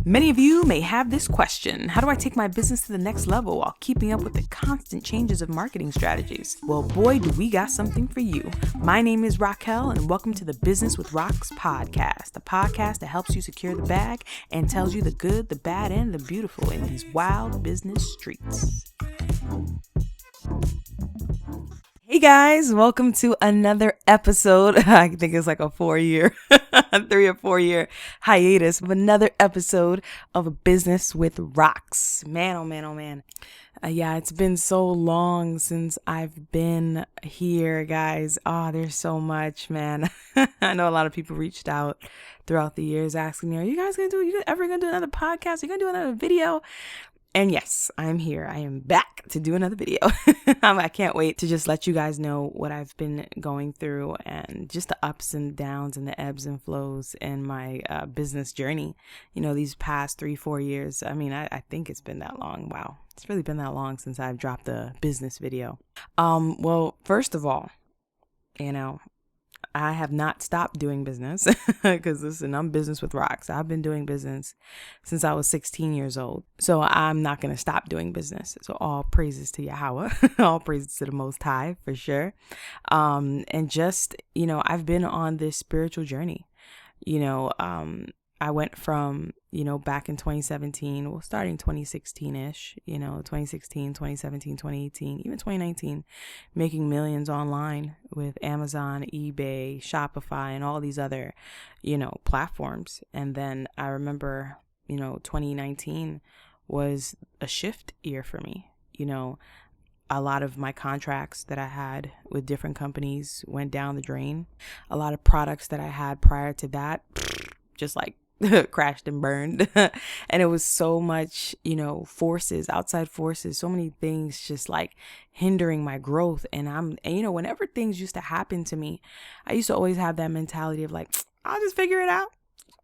Many of you may have this question: how do I take my business to the next level while keeping up with the constant changes of marketing strategies? Well, boy, do we got something for you. My name is Raquel, and welcome to the Business with Rocz podcast, a podcast that helps you secure the bag and tells you the good, the bad, and the beautiful in these wild business streets. Hey guys, welcome to another episode. I think it's like a 3 or 4 year hiatus of another episode of Business with Rocz. Man, oh man, oh man. Yeah, it's been so long since I've been here, guys. Oh, there's so much, man. I know a lot of people reached out throughout the years asking me, are you guys ever gonna do another podcast? Are you gonna do another video? And yes, I'm here. I am back to do another video. I can't wait to just let you guys know what I've been going through and just the ups and downs and the ebbs and flows in my business journey. You know, these past 3-4 years. I mean, I think it's been that long. Wow. It's really been that long since I've dropped a business video. Well, first of all, I have not stopped doing business because listen, I'm Business with Rocz. I've been doing business since I was 16 years old. So I'm not going to stop doing business. So all praises to Yahweh, all praises to the Most High for sure. And just, I've been on this spiritual journey. I went from, back in 2017, well, starting 2016-ish, 2016, 2017, 2018, even 2019, making millions online with Amazon, eBay, Shopify, and all these other, platforms. And then I remember, 2019 was a shift year for me. A lot of my contracts that I had with different companies went down the drain. A lot of products that I had prior to that, just like crashed and burned. And it was so much, outside forces, so many things just like hindering my growth. And whenever things used to happen to me, I used to always have that mentality of like, I'll just figure it out.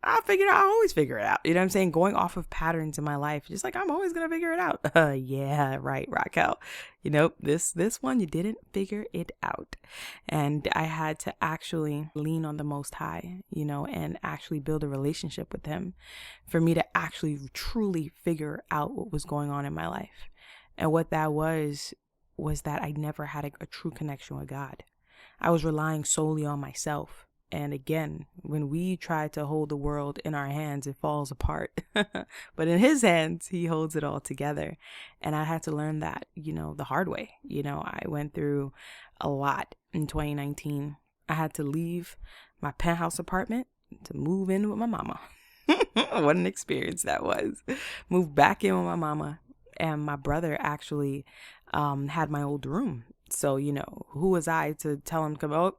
I'll always figure it out. You know what I'm saying? Going off of patterns in my life, just like I'm always going to figure it out. Yeah, right, Raquel. This one, you didn't figure it out. And I had to actually lean on the Most High, and actually build a relationship with him for me to actually truly figure out what was going on in my life. And what that was that I never had a true connection with God. I was relying solely on myself. And again, when we try to hold the world in our hands, it falls apart. But in his hands, he holds it all together. And I had to learn that, the hard way. I went through a lot in 2019. I had to leave my penthouse apartment to move in with my mama. What an experience that was. Moved back in with my mama. And my brother actually had my old room. So, who was I to tell him to come out?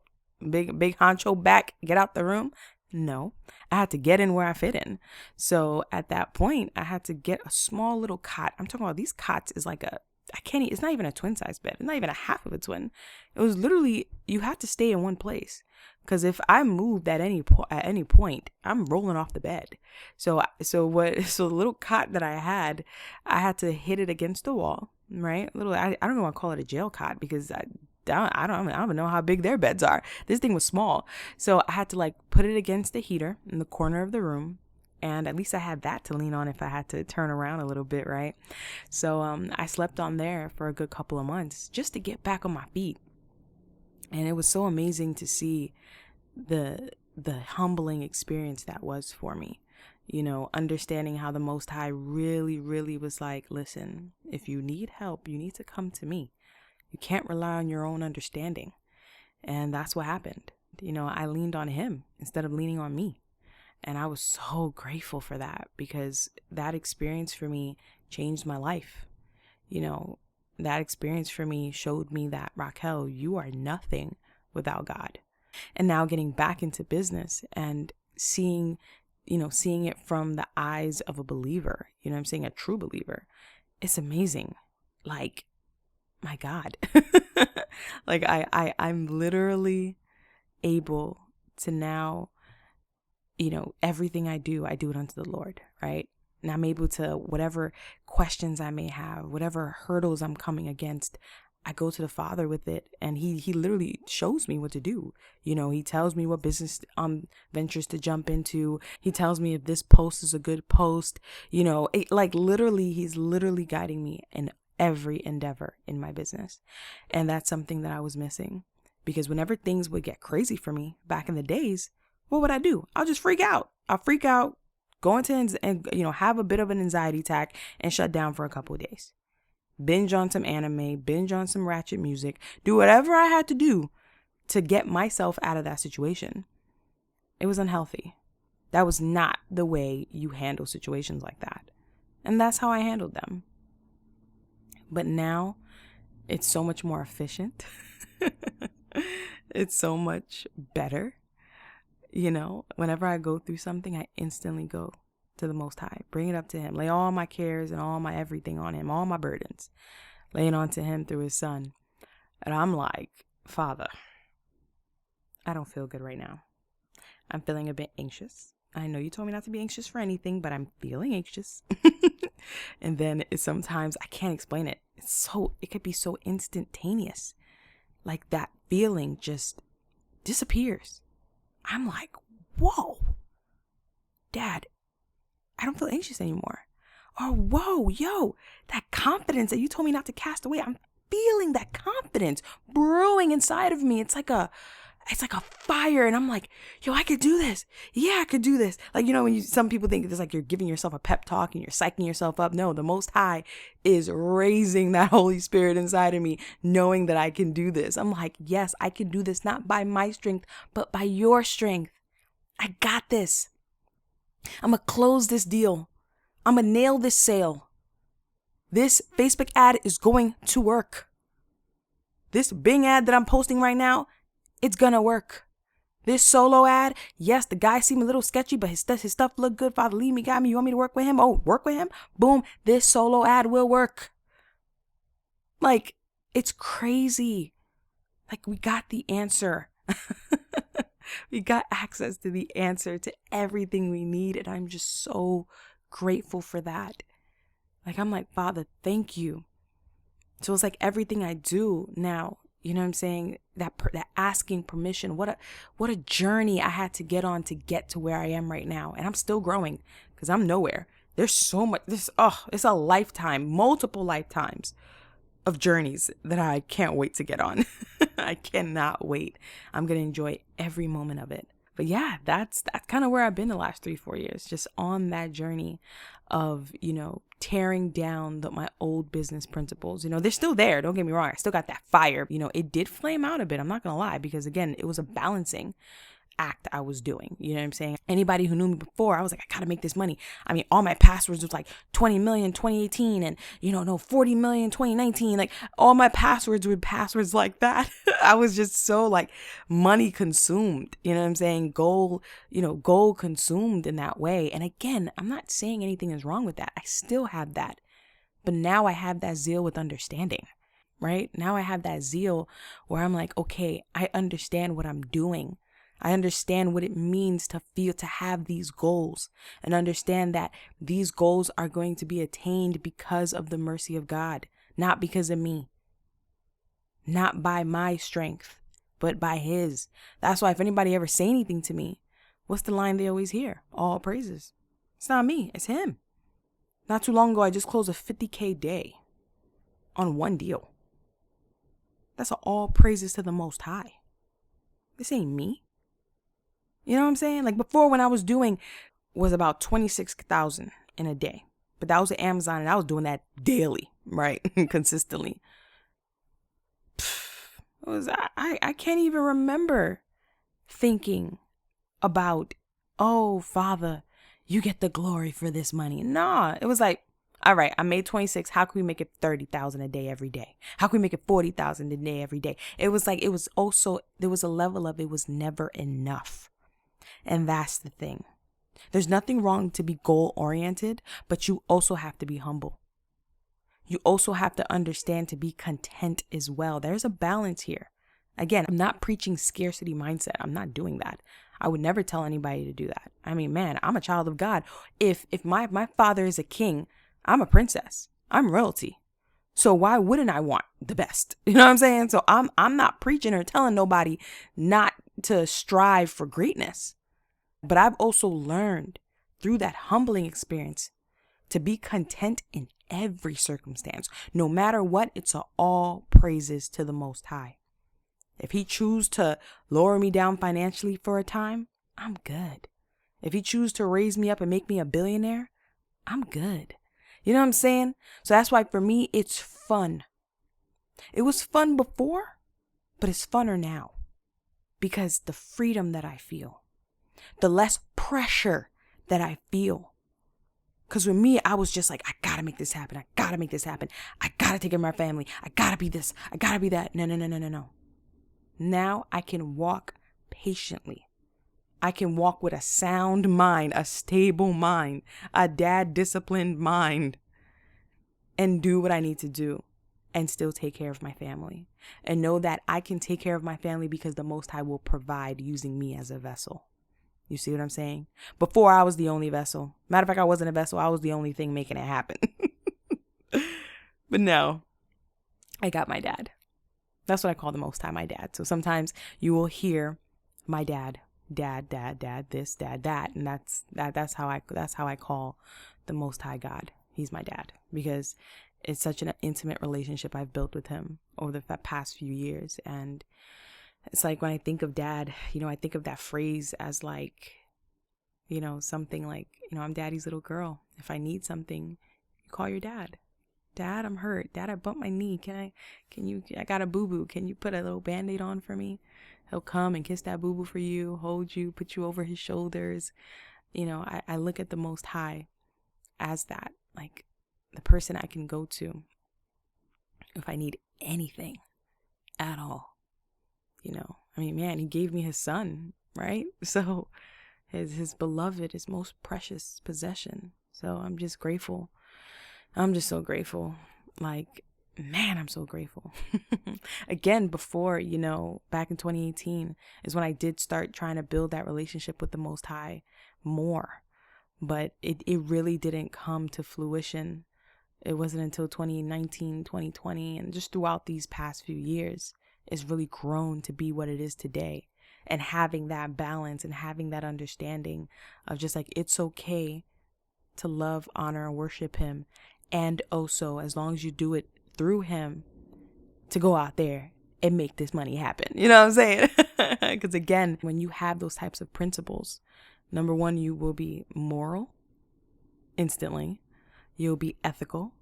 Big honcho back, get out the room? No, I had to get in where I fit in. So at that point, I had to get a small little cot. I'm talking about these cots is like it's not even a twin size bed. It's not even a half of a twin. It was literally, you had to stay in one place. Because if I moved at any point, I'm rolling off the bed. So the little cot that I had to hit it against the wall, right? I don't want to call it a jail cot because I don't even know how big their beds are. This thing was small. So I had to put it against the heater in the corner of the room. And at least I had that to lean on if I had to turn around a little bit, right? So I slept on there for a good couple of months just to get back on my feet. And it was so amazing to see the humbling experience that was for me. Understanding how the Most High really, really was like, listen, if you need help, you need to come to me. You can't rely on your own understanding. And that's what happened. I leaned on him instead of leaning on me. And I was so grateful for that because that experience for me changed my life. That experience for me showed me that, Raquel, you are nothing without God. And now getting back into business and seeing it from the eyes of a believer, I'm saying a true believer, it's amazing. My God, I'm literally able to now, everything I do it unto the Lord, right? And I'm able to, whatever questions I may have, whatever hurdles I'm coming against, I go to the Father with it, and he literally shows me what to do. He tells me what business ventures to jump into. He tells me if this post is a good post. He's literally guiding me in every endeavor in my business. And that's something that I was missing, because whenever things would get crazy for me back in the days, what would I do? I'll just freak out. I'll freak out, go into and have a bit of an anxiety attack and shut down for a couple of days. Binge on some anime, binge on some ratchet music, do whatever I had to do to get myself out of that situation. It was unhealthy. That was not the way you handle situations like that. And that's how I handled them. But now it's so much more efficient. It's so much better. Whenever I go through something, I instantly go to the Most High, bring it up to him, lay all my cares and all my everything on him, all my burdens, lay it onto him through his Son. And I'm like, Father, I don't feel good right now. I'm feeling a bit anxious. I know you told me not to be anxious for anything, but I'm feeling anxious. And then sometimes I can't explain it. It could be so instantaneous. Like that feeling just disappears. I'm like, whoa, Dad, I don't feel anxious anymore. Or whoa, yo, that confidence that you told me not to cast away. I'm feeling that confidence brewing inside of me. It's like a fire, and I'm like, yo, I could do this. Yeah, I could do this. Like, when some people think it's like you're giving yourself a pep talk and you're psyching yourself up. No, the Most High is raising that Holy Spirit inside of me, knowing that I can do this. I'm like, yes, I can do this, not by my strength, but by your strength. I got this. I'm going to close this deal. I'm going to nail this sale. This Facebook ad is going to work. This Bing ad that I'm posting right now, it's going to work. This solo ad, yes, the guy seemed a little sketchy, but his stuff looked good. Father, lead me, guide me. You want me to work with him? Oh, work with him? Boom. This solo ad will work. Like, it's crazy. Like, we got the answer. We got access to the answer to everything we need. And I'm just so grateful for that. Like, I'm like, Father, thank you. So it's like everything I do now, you know what I'm saying? That asking permission, what a journey I had to get on to get to where I am right now. And I'm still growing because I'm nowhere. There's so much, it's a lifetime, multiple lifetimes of journeys that I can't wait to get on. I cannot wait. I'm going to enjoy every moment of it. But yeah, that's kind of where I've been the last 3-4 years, just on that journey of, tearing down my old business principles. They're still there. Don't get me wrong. I still got that fire. It did flame out a bit. I'm not going to lie, because again, it was a balancing act I was doing. You know what I'm saying? Anybody who knew me before, I was like, I gotta make this money. I mean, all my passwords was like 20 million 2018 and 40 million 2019. Like, all my passwords were passwords like that. I was just so like money consumed, you know what I'm saying? Goal consumed in that way. And again, I'm not saying anything is wrong with that. I still have that. But now I have that zeal with understanding, right? Now I have that zeal where I'm like, okay, I understand what I'm doing. I understand what it means to feel, to have these goals, and understand that these goals are going to be attained because of the mercy of God, not because of me, not by my strength, but by his. That's why if anybody ever say anything to me, what's the line they always hear? All praises. It's not me, it's him. Not too long ago, I just closed a 50K day on one deal. That's all praises to the Most High. This ain't me. You know what I'm saying? Like, before, when I was doing was about 26,000 in a day, but that was at Amazon, and I was doing that daily, right? Consistently. I can't even remember thinking about, oh, Father, you get the glory for this money. Nah, it was like, all right, I made 26. How can we make it 30,000 a day every day? How can we make it 40,000 a day every day? It was like, it was also, there was a level of, it was never enough. And that's the thing. There's nothing wrong to be goal oriented, but you also have to be humble. You also have to understand to be content as well. There's a balance here. Again, I'm not preaching scarcity mindset. I'm not doing that. I would never tell anybody to do that. I mean, man, I'm a child of God. If my father is a king, I'm a princess. I'm royalty. So why wouldn't I want the best? You know what I'm saying? So I'm not preaching or telling nobody not to strive for greatness. But I've also learned through that humbling experience to be content in every circumstance. No matter what, it's all praises to the Most High. If he choose to lower me down financially for a time, I'm good. If he choose to raise me up and make me a billionaire, I'm good. You know what I'm saying? So that's why for me, it's fun. It was fun before, but it's funner now because the freedom that I feel, the less pressure that I feel. Because with me, I was just like, I gotta make this happen. I gotta make this happen. I gotta take care of my family. I gotta be this. I gotta be that. No. Now I can walk patiently. I can walk with a sound mind, a stable mind, a dad-disciplined mind, and do what I need to do and still take care of my family. And know that I can take care of my family because the Most High will provide using me as a vessel. You see what I'm saying? Before, I was the only vessel. Matter of fact, I wasn't a vessel. I was the only thing making it happen. But now, I got my dad. That's what I call the Most High, my dad. So sometimes you will hear my dad, this, dad, that, and that's how I call the Most High God. He's my dad because it's such an intimate relationship I've built with him over the past few years. And it's like when I think of dad, I think of that phrase as like, something like, I'm daddy's little girl. If I need something, you call your dad. Dad, I'm hurt. Dad, I bumped my knee. I got a boo-boo. Can you put a little Band-Aid on for me? He'll come and kiss that boo-boo for you, hold you, put you over his shoulders. I look at the Most High as that, like the person I can go to if I need anything at all. Man, he gave me his son, right? So his beloved, his most precious possession. So I'm just grateful. I'm just so grateful. Like, man, I'm so grateful. Again, before, back in 2018 is when I did start trying to build that relationship with the Most High more. But it really didn't come to fruition. It wasn't until 2019, 2020, and just throughout these past few years, it's really grown to be what it is today. And having that balance and having that understanding of just like, it's okay to love, honor, and worship him. And also, as long as you do it through him, to go out there and make this money happen. You know what I'm saying? Because again, when you have those types of principles, number one, you will be moral instantly. You'll be ethical.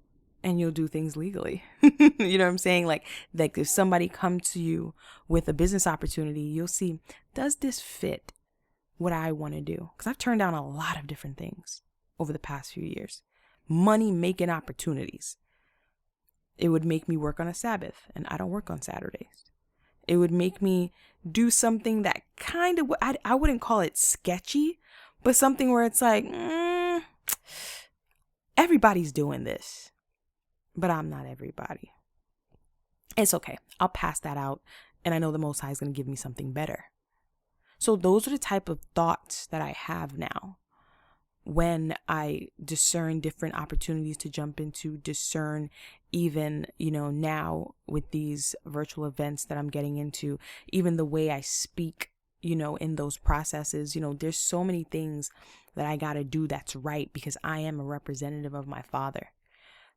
And you'll do things legally. You know what I'm saying? Like if somebody come to you with a business opportunity, you'll see, does this fit what I want to do? Because I've turned down a lot of different things over the past few years. Money making opportunities. It would make me work on a Sabbath, and I don't work on Saturdays. It would make me do something that kind of, I wouldn't call it sketchy, but something where it's like, everybody's doing this. But I'm not everybody. It's okay. I'll pass that out. And I know the Most High is going to give me something better. So those are the type of thoughts that I have now when I discern different opportunities to jump into, discern even, now with these virtual events that I'm getting into, even the way I speak, in those processes, there's so many things that I got to do that's right because I am a representative of my Father.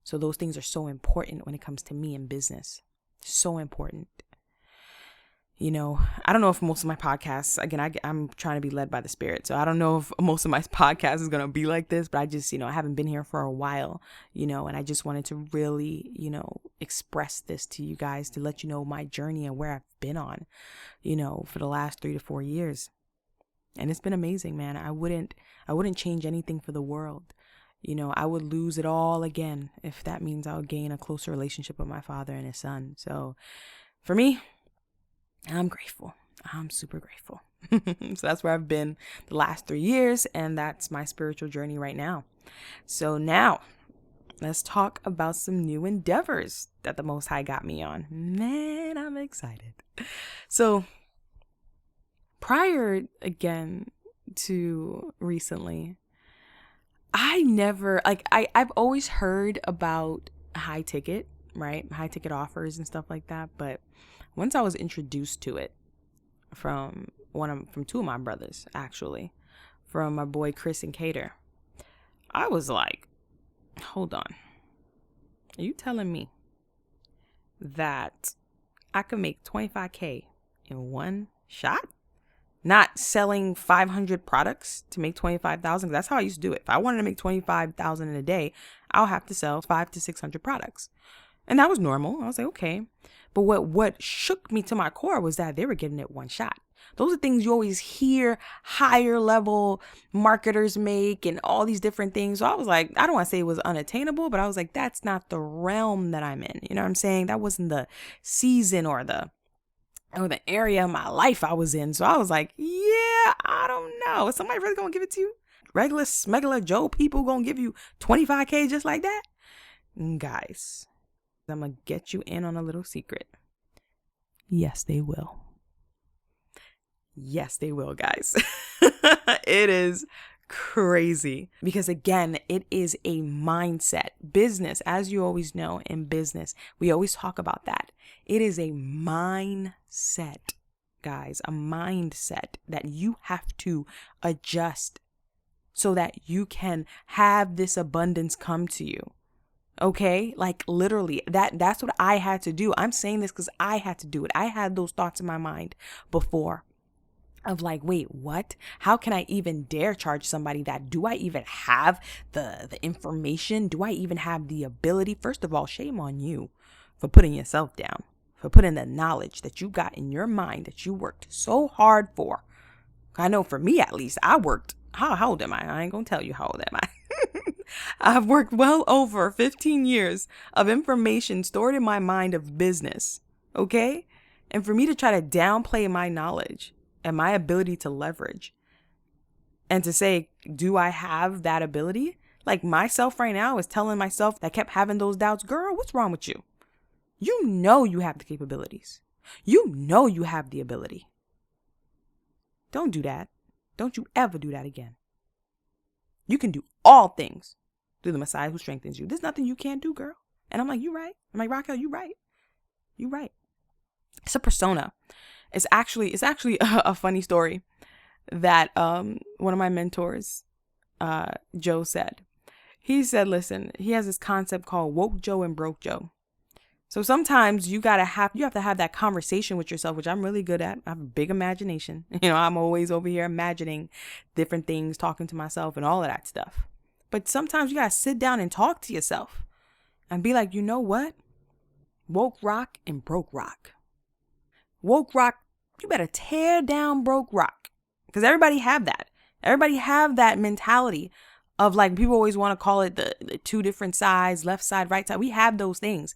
So those things are so important when it comes to me in business. So important. I don't know if most of my podcasts, again, I'm trying to be led by the Spirit. So I don't know if most of my podcasts is going to be like this, but I just, I haven't been here for a while, and I just wanted to really, express this to you guys to let you know my journey and where I've been on, for the last 3 to 4 years. And it's been amazing, man. I wouldn't change anything for the world. I would lose it all again if that means I'll gain a closer relationship with my Father and his Son. So for me, I'm grateful. I'm super grateful. So that's where I've been the last 3 years, and that's my spiritual journey right now. So now let's talk about some new endeavors that the Most High got me on. Man, I'm excited. So prior again to recently, I never, I've always heard about high ticket, right? High ticket offers and stuff like that. But once I was introduced to it from two of my brothers, actually, from my boy Chris and Cater, I was like, hold on. Are you telling me that I could make 25K in one shot? Not selling 500 products to make 25,000. That's how I used to do it. If I wanted to make 25,000 in a day, I'll have to sell 500 to 600 products. And that was normal. I was like, okay. But what shook me to my core was that they were getting it one shot. Those are things you always hear higher level marketers make and all these different things. So I was like, I don't want to say it was unattainable, but I was like, that's not the realm that I'm in. You know what I'm saying? That wasn't the season or the area of my life I was in. So I was like, yeah, I don't know. Is somebody really going to give it to you? Regular, smuggler Joe people going to give you 25K just like that? Guys, I'm going to get you in on a little secret. Yes, they will. Yes, they will, guys. It is crazy because, again, it is a mindset. Business, as you always know, in business, we always talk about that. It is a mindset, guys, a mindset that you have to adjust so that you can have this abundance come to you. Okay, like literally that's what I had to do. I'm saying this because I had to do it. I had those thoughts in my mind before. Of like, wait, what? How can I even dare charge somebody that? Do I even have the information? Do I even have the ability? First of all, shame on you for putting yourself down, for putting the knowledge that you got in your mind that you worked so hard for. I know for me, at least, I worked. How old am I? I ain't gonna tell you how old am I. I've worked well over 15 years of information stored in my mind of business. Okay. And for me to try to downplay my knowledge and my ability to leverage and to say, do I have that ability? Like myself right now is telling myself that kept having those doubts, girl, what's wrong with you? You know you have the capabilities. You know you have the ability. Don't do that. Don't you ever do that again. You can do all things through the Messiah who strengthens you. There's nothing you can't do, girl. And I'm like, you right. I'm like, Raquel, you right. You right. It's a persona. It's actually a funny story that one of my mentors, Joe, said. He said, listen, he has this concept called woke Joe and broke Joe. So sometimes you have to have that conversation with yourself, which I'm really good at. I have a big imagination. You know, I'm always over here imagining different things, talking to myself and all of that stuff. But sometimes you got to sit down and talk to yourself and be like, you know what? Woke rock and broke rock. Woke rock, you better tear down broke rock. Because everybody have that. Everybody have that mentality of like, people always want to call it the two different sides, left side, right side. We have those things.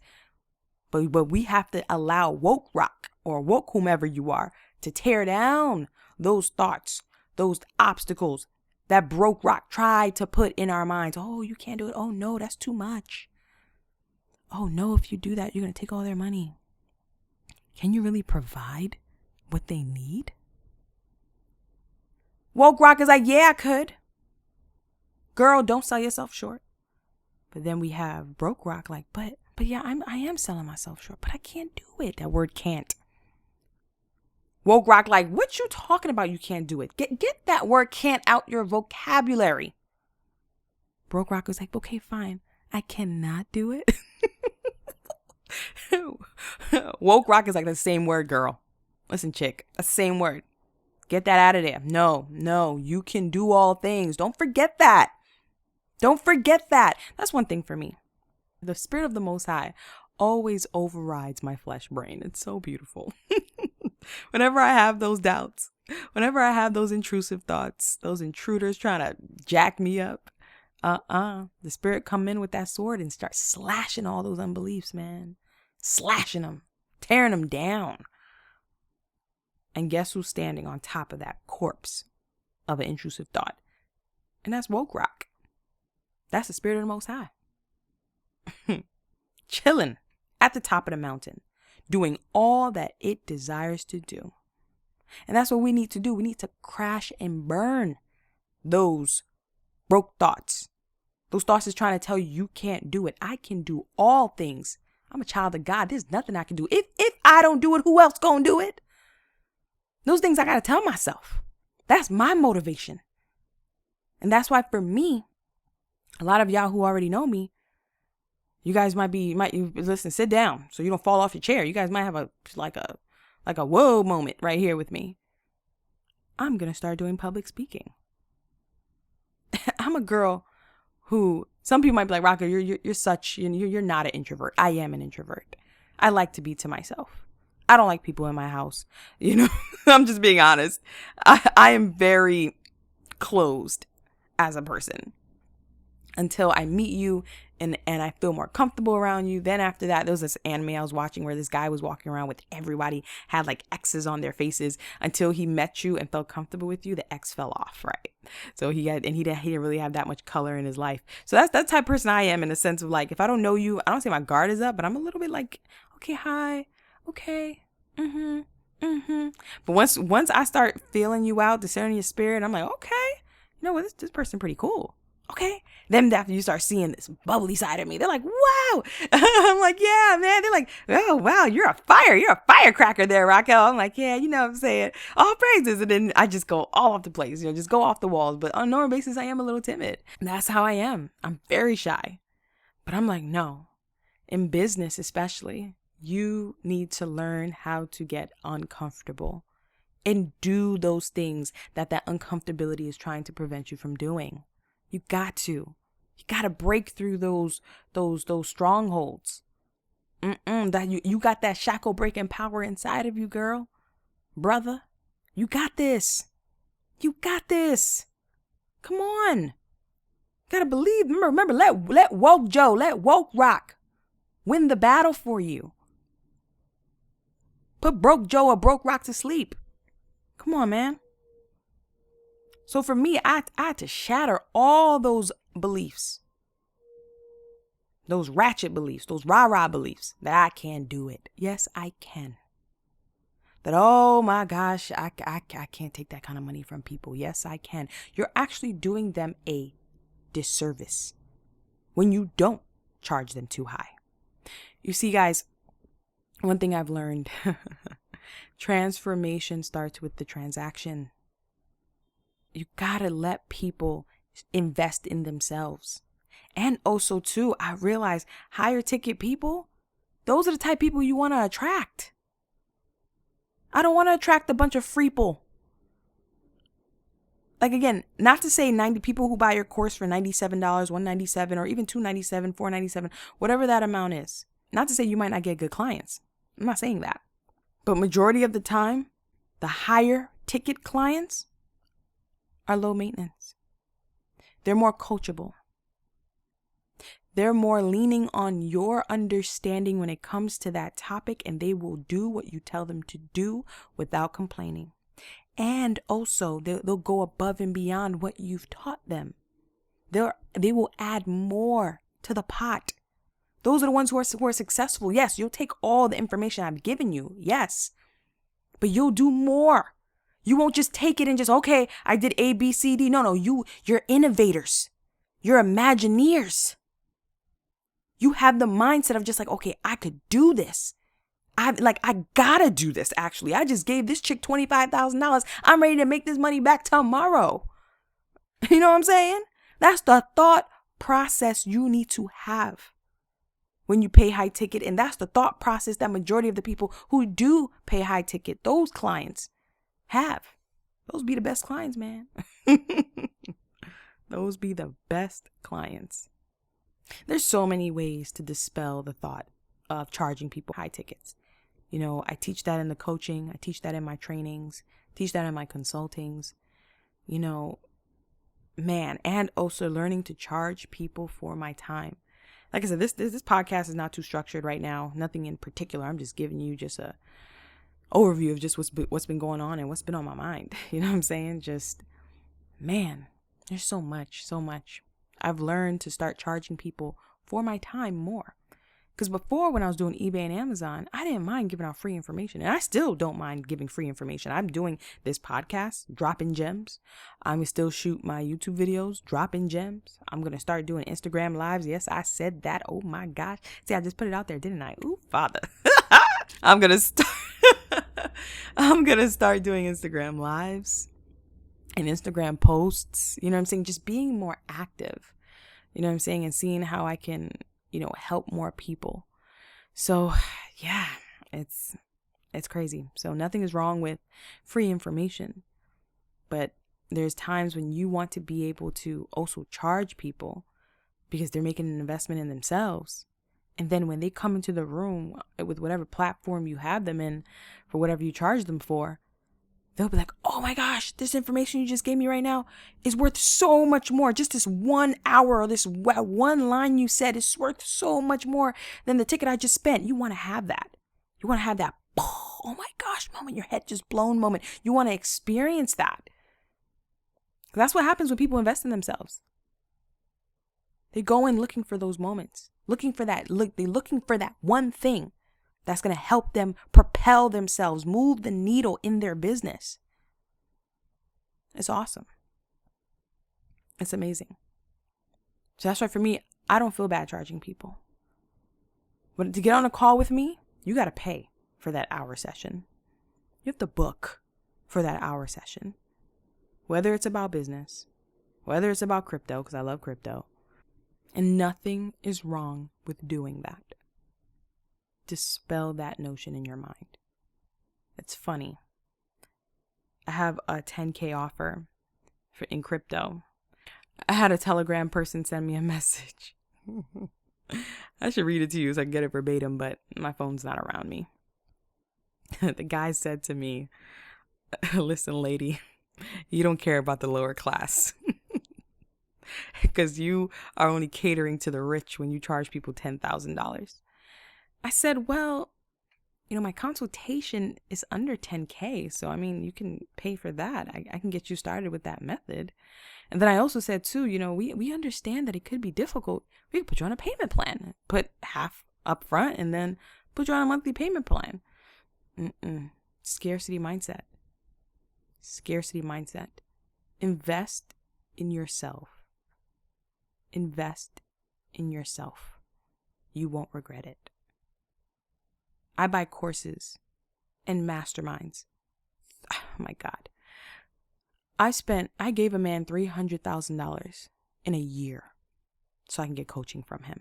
But we have to allow woke rock or woke whomever you are to tear down those thoughts, those obstacles that broke rock tried to put in our minds. Oh, you can't do it. Oh, no, that's too much. Oh, no, if you do that, you're going to take all their money. Can you really provide what they need? Woke rock is like, yeah, I could. Girl, don't sell yourself short. But then we have broke rock like, but yeah, I am selling myself short, but I can't do it. That word can't. Woke rock like, what you talking about? You can't do it. Get that word can't out your vocabulary. Broke rock was like, okay, fine. I cannot do it. Woke rock is like the same word, girl. Listen, chick, the same word. Get that out of there. No, you can do all things. Don't forget that. Don't forget that. That's one thing for me. The Spirit of the Most High always overrides my flesh brain. It's so beautiful. Whenever I have those doubts, whenever I have those intrusive thoughts, those intruders trying to jack me up, the Spirit come in with that sword and start slashing all those unbeliefs, man. Slashing them, tearing them down. And guess who's standing on top of that corpse of an intrusive thought? And that's woke rock. That's the Spirit of the Most High. Chilling at the top of the mountain, doing all that it desires to do. And that's what we need to do. We need to crash and burn those broke thoughts. Those thoughts is trying to tell you you can't do it. I can do all things. I'm a child of God. There's nothing I can do. If I don't do it, who else gonna do it? Those things I gotta tell myself. That's my motivation. And that's why for me, a lot of y'all who already know me, you guys might listen, sit down so you don't fall off your chair. You guys might have a whoa moment right here with me. I'm gonna start doing public speaking. I'm a girl who some people might be like, Rocka, you're not an introvert. I am an introvert. I like to be to myself. I don't like people in my house. I'm just being honest. I am very closed as a person until I meet you and I feel more comfortable around you. Then after that, there was this anime I was watching where this guy was walking around with everybody had like X's on their faces until he met you and felt comfortable with you. The X fell off, right? So he didn't really have that much color in his life. So that's the type of person I am, in the sense of like, if I don't know you, I don't say my guard is up, but I'm a little bit like, okay, hi, okay, But once I start feeling you out, discerning your spirit, I'm like, okay, you know what, this person pretty cool. Okay. Then after you start seeing this bubbly side of me, they're like, wow. I'm like, yeah, man. They're like, oh, wow, you're a firecracker there, Raquel. I'm like, yeah, you know what I'm saying? All praises. And then I just go all off the place, just go off the walls. But on a normal basis, I am a little timid. And that's how I am. I'm very shy. But I'm like, no, in business especially, you need to learn how to get uncomfortable and do those things that uncomfortability is trying to prevent you from doing. You got to break through those strongholds. That you got that shackle breaking power inside of you, girl, brother. You got this. Come on. Gotta believe. Remember, let woke Joe, let woke rock win the battle for you. Put broke Joe or broke rock to sleep. Come on, man. So for me, I had to shatter all those beliefs, those ratchet beliefs, those rah-rah beliefs that I can do it. Yes, I can. That, oh my gosh, I can't take that kind of money from people. Yes, I can. You're actually doing them a disservice when you don't charge them too high. You see, guys, one thing I've learned, transformation starts with the transaction. You gotta let people invest in themselves. And also too, I realize higher ticket people, those are the type of people you want to attract. I don't want to attract a bunch of freeple. Like, again, not to say 90 people who buy your course for $97, $197, or even $297, $497, whatever that amount is. Not to say you might not get good clients. I'm not saying that. But majority of the time, the higher ticket clients are low maintenance. They're more coachable. They're more leaning on your understanding when it comes to that topic, and they will do what you tell them to do without complaining. And also, they'll go above and beyond what you've taught them. They will add more to the pot. Those are the ones who are successful. Yes, you'll take all the information I've given you. Yes. But you'll do more. You won't just take it and just, okay, I did A, B, C, D. No, you're innovators. You're Imagineers. You have the mindset of just like, okay, I could do this. I gotta do this, actually. I just gave this chick $25,000. I'm ready to make this money back tomorrow. You know what I'm saying? That's the thought process you need to have when you pay high ticket. And that's the thought process that majority of the people who do pay high ticket, those clients, have. Those be the best clients, man. Those be the best clients. There's so many ways to dispel the thought of charging people high tickets. I teach that in the coaching. I teach that in my trainings, teach that in my consultings, and also learning to charge people for my time. Like I said, this podcast is not too structured right now. Nothing in particular. I'm just giving you just a overview of just what's been going on and what's been on my mind. You know what I'm saying? Just, man, there's so much. I've learned to start charging people for my time more. Because before, when I was doing eBay and Amazon, I didn't mind giving out free information. And I still don't mind giving free information. I'm doing this podcast, dropping gems. I'm going to still shoot my YouTube videos, dropping gems. I'm going to start doing Instagram lives. Yes, I said that. Oh my gosh. See, I just put it out there, didn't I? Ooh, Father. I'm going to start. I'm going to start doing Instagram lives and Instagram posts. You know what I'm saying? Just being more active. You know what I'm saying? And seeing how I can, help more people. So yeah, it's crazy. So nothing is wrong with free information, but there's times when you want to be able to also charge people because they're making an investment in themselves. And then when they come into the room with whatever platform you have them in for whatever you charge them for, they'll be like, oh my gosh, this information you just gave me right now is worth so much more. Just this 1 hour or this one line you said is worth so much more than the ticket I just spent. You want to have that. You want to have that, oh my gosh moment, your head just blown moment. You want to experience that. That's what happens when people invest in themselves. They go in looking for those moments, looking for that. They're looking for that one thing that's going to help them propel themselves, move the needle in their business. It's awesome. It's amazing. So that's why for me, I don't feel bad charging people. But to get on a call with me, you got to pay for that hour session. You have to book for that hour session. Whether it's about business, whether it's about crypto, because I love crypto. And nothing is wrong with doing that. Dispel that notion in your mind. It's funny. I have a 10K offer in crypto. I had a Telegram person send me a message. I should read it to you so I can get it verbatim, but my phone's not around me. The guy said to me, listen, lady, you don't care about the lower class. Because you are only catering to the rich when you charge people $10,000. I said, well, my consultation is under 10K. So, you can pay for that. I can get you started with that method. And then I also said, too, we understand that it could be difficult. We could put you on a payment plan, put half up front and then put you on a monthly payment plan. Scarcity mindset. Scarcity mindset. Invest in yourself. Invest in yourself. You won't regret it. I buy courses and masterminds. Oh my God. I gave a man $300,000 in a year so I can get coaching from him.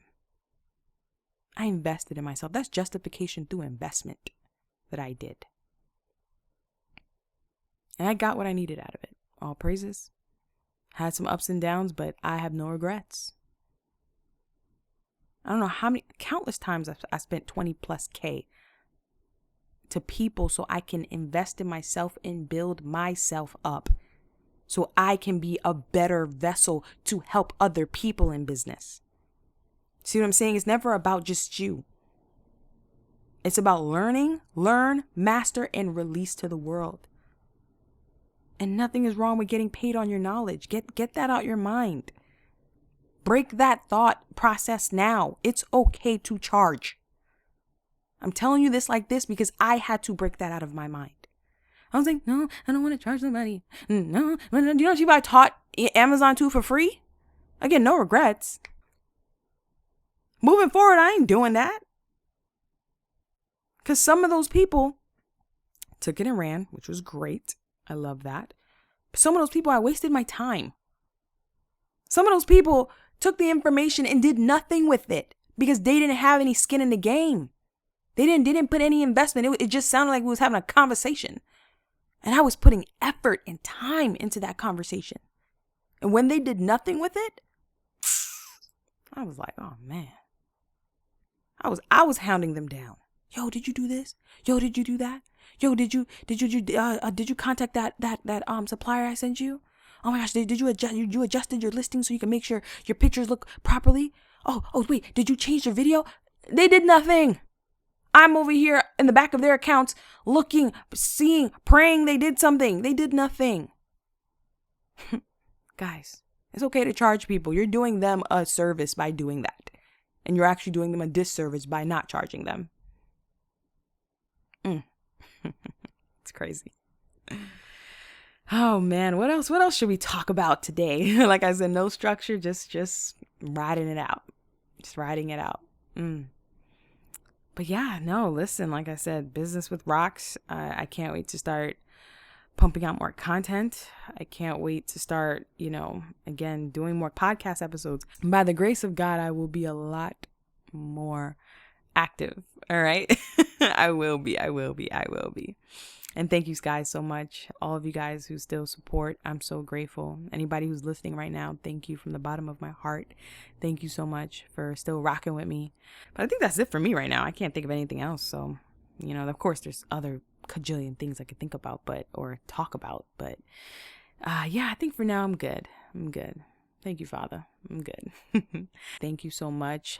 I invested in myself. That's justification through investment that I did. And I got what I needed out of it. All praises. Had some ups and downs, but I have no regrets. I don't know how many, countless times I spent 20 plus K to people so I can invest in myself and build myself up so I can be a better vessel to help other people in business. See what I'm saying? It's never about just you. It's about learn, master, and release to the world. And nothing is wrong with getting paid on your knowledge. Get that out your mind. Break that thought process now. It's okay to charge. I'm telling you this like this because I had to break that out of my mind. I was like, no, I don't want to charge somebody. No, do you know if I taught Amazon too for free? Again, no regrets. Moving forward, I ain't doing that. Because some of those people took it and ran, which was great. I love that. But some of those people, I wasted my time. Some of those people took the information and did nothing with it because they didn't have any skin in the game. They didn't put any investment. It just sounded like we was having a conversation. And I was putting effort and time into that conversation. And when they did nothing with it, I was like, oh man. I was hounding them down. Yo, did you do this? Yo, did you do that? Yo, did you contact that supplier I sent you? Oh my gosh, did you adjusted your listing so you can make sure your pictures look properly? Oh wait, did you change your video? They did nothing. I'm over here in the back of their accounts looking, seeing, praying they did something. They did nothing. Guys, it's okay to charge people. You're doing them a service by doing that. And you're actually doing them a disservice by not charging them. It's crazy. Oh man, what else should we talk about today? Like I said, no structure, just riding it out. Just riding it out. But yeah, no, listen, like I said, business with Rocz. I can't wait to start pumping out more content. I can't wait to start, again, doing more podcast episodes. And by the grace of God, I will be a lot more active. All right. I will be. And thank you guys so much. All of you guys who still support. I'm so grateful. Anybody who's listening right now, thank you from the bottom of my heart. Thank you so much for still rocking with me. But I think that's it for me right now. I can't think of anything else. So, of course, there's other cajillion things I could think about, or talk about. But yeah, I think for now I'm good. Thank you, Father. I'm good. Thank you so much.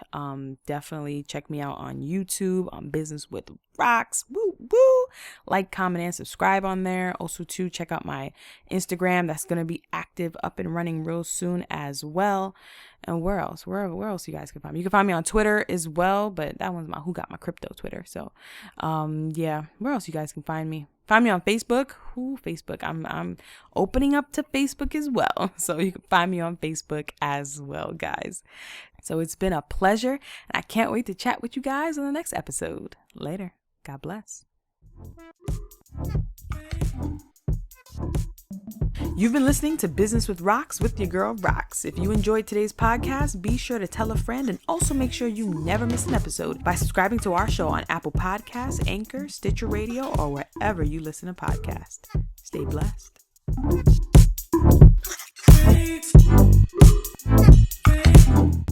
Definitely check me out on YouTube, on Business with Rocz. Woo, woo. Like, comment, and subscribe on there. Also, too, check out my Instagram. That's going to be active, up and running real soon as well. And where else? Where else you guys can find me? You can find me on Twitter as well, but that one's my Who Got My Crypto Twitter. So, yeah. Where else you guys can find me? Find me on Facebook. Facebook. I'm opening up to Facebook as well. So you can find me on Facebook as well, guys. So it's been a pleasure, and I can't wait to chat with you guys on the next episode. Later. God bless. You've been listening to Business with Rocz with your girl Rocz. If you enjoyed today's podcast, be sure to tell a friend, and also make sure you never miss an episode by subscribing to our show on Apple Podcasts, Anchor, Stitcher Radio, or wherever you listen to podcasts. Stay blessed.